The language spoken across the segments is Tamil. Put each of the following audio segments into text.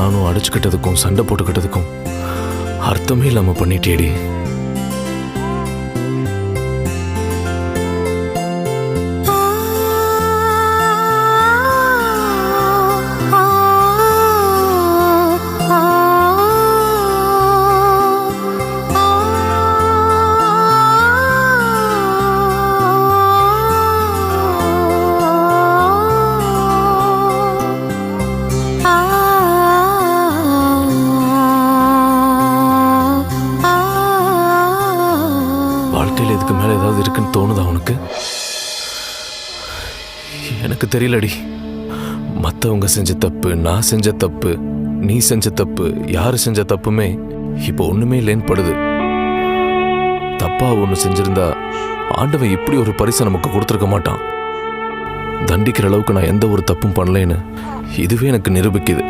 நானும் அடிச்சுக்கிட்டதுக்கும் சண்டை போட்டுக்கிட்டதுக்கும் அர்த்தமே இல்லாம பண்ணிட்டேடி. வாழ்க்கையில் இதுக்கு மேல ஏதாவது இருக்குன்னு தோணுதா உனக்கு? எனக்கு தெரியலடி. மற்றவங்க செஞ்ச தப்பு, நான் செஞ்ச தப்பு, நீ செஞ்ச தப்பு, யாரு செஞ்ச தப்புமே இப்போ ஒண்ணுமே இல்லைன்னு படுது. தப்பா ஒன்று செஞ்சிருந்தா ஆண்டவன் இப்படி ஒரு பரிசை நமக்கு கொடுத்துருக்க மாட்டான். தண்டிக்கிற அளவுக்கு நான் எந்த ஒரு தப்பும் பண்ணலைன்னு இதுவே எனக்கு நிரூபிக்குது.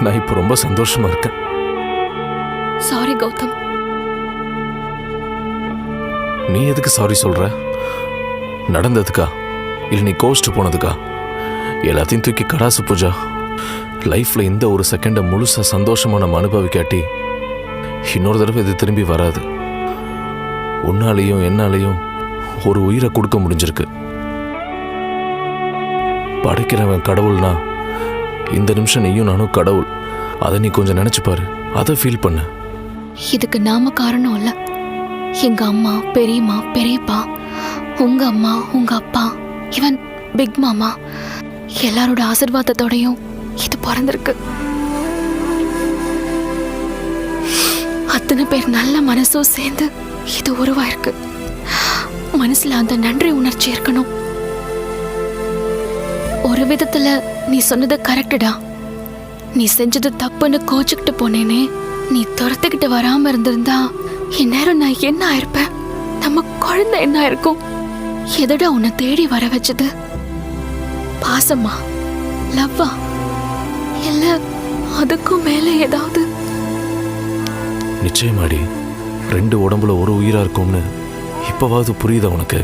நான் இப்போ ரொம்ப சந்தோஷமா இருக்கேன். சாரி கௌதம். நீ எதுக்கு சாரி சொல்ற? நடந்ததுக்கா இல்லை நீ கோஸ்ட் போனதுக்கா? எல்லாத்தையும் தூக்கி கடாசு பூஜா. லைஃப்ல இந்த ஒரு செகண்டை முழுசா சந்தோஷமா நம்ம அனுபவிக்காட்டி இன்னொரு தடவை இது திரும்பி வராது. உன்னாலையும் என்னாலையும் ஒரு உயிரை கொடுக்க முடிஞ்சிருக்கு. படைக்கிறவன் கடவுள்னா இந்த நிமிஷம் நீயும் நானும் கடவுள். அதை நீ கொஞ்சம் நினைச்சு பாரு, அதை ஃபீல் பண்ண. இதுக்கு நாம காரணம் இல்ல. எங்க அம்மா, பெரியம்மா, பெரியப்பா, உங்க அம்மா, உங்க அப்பா, இவன் பிக் மாமா எல்லாரோட ஆசீர்வாதத்தோடையும் இது பிறந்திருக்கு. அத்தனை பேர் நல்ல மனசும் சேர்ந்து இது உருவாயிருக்கு. மனசுல அந்த நன்றி உணர்ச்சி இருக்கணும். ஒரு விதத்துல நீ சொன்னது கரெக்டுடா. நீ செஞ்சது தப்புன்னு கோச்சுக்கிட்டு போனேனே, நீ துரத்துக்கிட்டு வராம இருந்திருந்தா இந்நேரம் நான் என்ன ஆயிருப்பேன்? நம்ம குழந்தை என்ன ஆயிருக்கும்? எதடா உன்னை தேடி வர வச்சது? பாசமா, லவ்வா, இல்ல அதுக்கும் மேல ஏதாவது? நிச்சயமாடி, ரெண்டு உடம்புல ஒரு உயிரா இருக்கும்னு இப்பவாவது புரியுதா உனக்கு?